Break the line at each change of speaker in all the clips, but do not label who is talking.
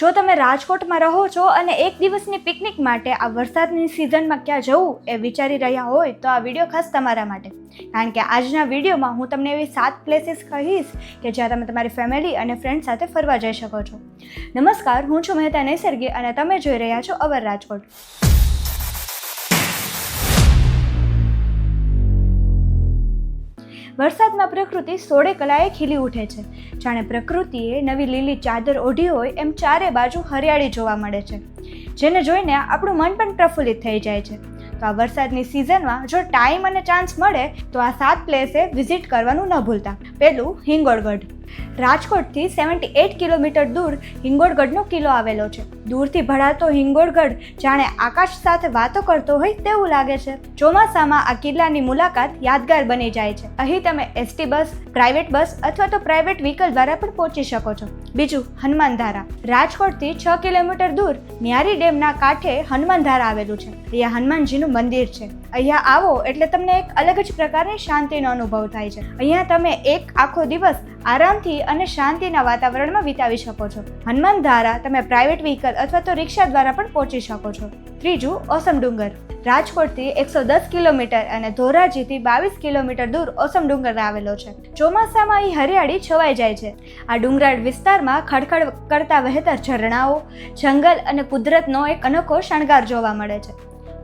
જો તમે રાજકોટમાં રહો છો અને એક દિવસની પિકનિક માટે આ વરસાદની સિઝનમાં ક્યાં જવું એ વિચારી રહ્યા હોય તો આ વિડીયો ખાસ તમારા માટે, કારણ કે આજના વિડીયોમાં હું તમને એવી 7 પ્લેસીસ કહીશ કે જ્યાં તમે તમારી ફેમિલી અને ફ્રેન્ડ સાથે ફરવા જઈ શકો છો. નમસ્કાર, હું છું મહેતા નૈસર્ગી અને તમે જોઈ રહ્યા છો અવર રાજકોટ. વરસાદમાં પ્રકૃતિ સોળે કલાએ ખીલી ઉઠે છે. જાણે પ્રકૃતિએ નવી લીલી ચાદર ઓઢી હોય એમ ચારે બાજુ હરિયાળી જોવા મળે છે, જેને જોઈને આપણું મન પણ પ્રફુલ્લિત થઈ જાય છે. તો આ વરસાદની સિઝનમાં જો ટાઈમ અને ચાન્સ મળે તો આ 7 પ્લેસે વિઝિટ કરવાનું ન ભૂલતા. પહેલું, હિંગોળગઢ. રાજકોટથી 78 કિલોમીટર દૂર હિંગોળગઢનો કિલ્લો આવેલો છે. દૂરથી ભળાતો હિંગોળગઢ જાણે આકાશ સાથે વાતો કરતો હોય તેવું લાગે છે. ચોમાસામાં આ કિલ્લાની મુલાકાત યાદગાર બની જાય છે. અહીં તમે એસટી બસ, પ્રાઇવેટ બસ અથવા તો પ્રાઇવેટ વ્હીકલ દ્વારા પણ પહોંચી શકો છો. બીજું, હનુમાનધારા. રાજકોટથી 6 કિલોમીટર દૂર ન્યારી ડેમના કાંઠે હનુમાનધારા આવેલું છે. અહીંયા હનુમાનજીનું મંદિર છે. અહીંયા આવો એટલે તમને એક અલગ જ પ્રકારની શાંતિનો અનુભવ થાય છે. અહીંયા તમે એક આખો દિવસ આરામથી અને શાંતિના વાતાવરણમાં વિતાવી શકો છો. હનુમાનધારા તમે પ્રાઇવેટ વ્હીકલ અથવા તો રિક્ષા દ્વારા પણ પહોંચી શકો છો. ત્રીજું, ઓસમ ડુંગર. રાજકોટથી 110 કિલોમીટર અને ધોરાજીથી 22 કિલોમીટર દૂર ઓસમ ડુંગર આવેલો છે. ચોમાસામાં અહીં હરિયાળી છવાઈ જાય છે. આ ડુંગરાળ વિસ્તારમાં ખડખડ કરતા વહેતા ઝરણાઓ, જંગલ અને કુદરતનો એક અનોખો શણગાર જોવા મળે છે.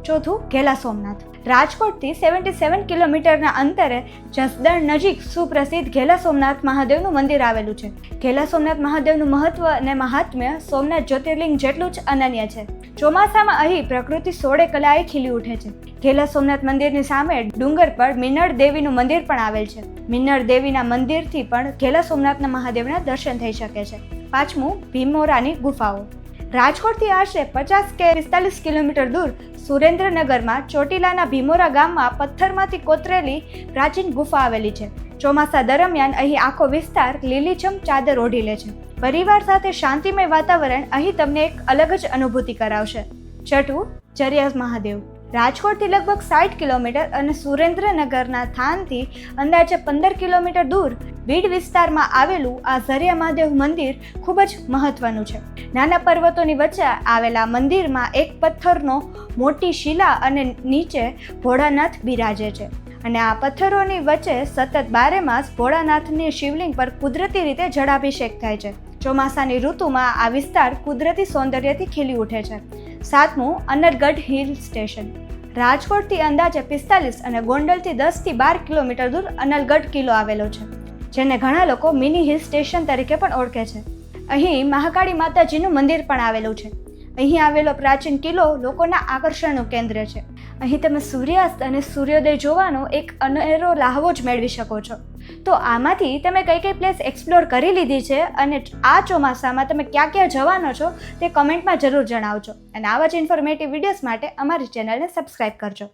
ચોથું, ઘેલા સોમનાથ. રાજકોટથી 77 કિલોમીટરના અંતરે જસદણ નજીક સુપ્રસિદ્ધ ઘેલા સોમનાથ મહાદેવનું મંદિર આવેલું છે. ઘેલા સોમનાથ મહાદેવનું મહત્વ અને મહાત્મ્ય સોમનાથ જ્યોતિર્લિંગ જેટલું જ અનન્ય છે. ચોમાસામાં અહીં પ્રકૃતિ સોળે કલાએ ખીલી ઉઠે છે. ઘેલા સોમનાથ મંદિરની સામે ડુંગર પર મિનળ દેવીનું મંદિર પણ આવેલ છે. મિનળ દેવીના મંદિરથી પણ ઘેલા સોમનાથના મહાદેવના દર્શન થઈ શકે છે. પાંચમું, ભીમોરાની ગુફાઓ. રાજકોટથી આશરે 50 કે 45 કિલોમીટર દૂર સુરેન્દ્રનગરમાં ચોટીલાના ભીમોરા ગામમાં પથ્થરમાંથી કોતરેલી પ્રાચીન ગુફા આવેલી છે. ચોમાસા દરમિયાન અહીં આખો વિસ્તાર લીલીછમ ચાદર ઓઢી લે છે. પરિવાર સાથે શાંતિમય વાતાવરણ અહીં તમને એક અલગ જ અનુભૂતિ કરાવશે. છઠ્ઠું, ઝરિયા મહાદેવ. રાજકોટથી લગભગ 60 કિલોમીટર અને સુરેન્દ્રનગરના થાનથી અંદાજે 15 કિલોમીટર દૂર બીડ વિસ્તારમાં આવેલું આ ઝરિયા મહાદેવ મંદિર ખૂબ જ મહત્વનું છે. નાના પર્વતોની વચ્ચે આવેલા મંદિરમાં એક પથ્થરનો મોટી શિલા અને નીચે ભોળાનાથ બિરાજે છે. અને આ પથ્થરોની વચ્ચે સતત 12 માસ ભોળાનાથની શિવલિંગ પર કુદરતી રીતે જળાભિષેક થાય છે. ચોમાસાની ઋતુમાં આ વિસ્તાર કુદરતી સૌંદર્યથી ખીલી ઉઠે છે. સાતમું, અનલગઢ હિલ સ્ટેશન. રાજકોટથી અંદાજે 45 અને ગોંડલથી 10 થી 12 કિલોમીટર દૂર અનલગઢ કિલ્લો આવેલો છે, જેને ઘણા લોકો મિની હિલ સ્ટેશન તરીકે પણ ઓળખે છે. અહીં મહાકાળી માતાજીનું મંદિર પણ આવેલું છે. અહીં આવેલો પ્રાચીન કિલ્લો લોકોના આકર્ષણનું કેન્દ્ર છે. અહીં તમે સૂર્યાસ્ત અને સૂર્યોદય જોવાનો એક અનેરો લહાવો જ મેળવી શકો છો. તો આમાંથી તમે કઈ કઈ પ્લેસ એક્સપ્લોર કરી લીધી છે અને આ ચોમાસામાં તમે ક્યાં ક્યાં જવાનો છો તે કમેન્ટમાં જરૂર જણાવજો. અને આવા જ ઇન્ફોર્મેટિવ વિડીયોઝ માટે અમારી ચેનલને સબસ્ક્રાઈબ કરજો.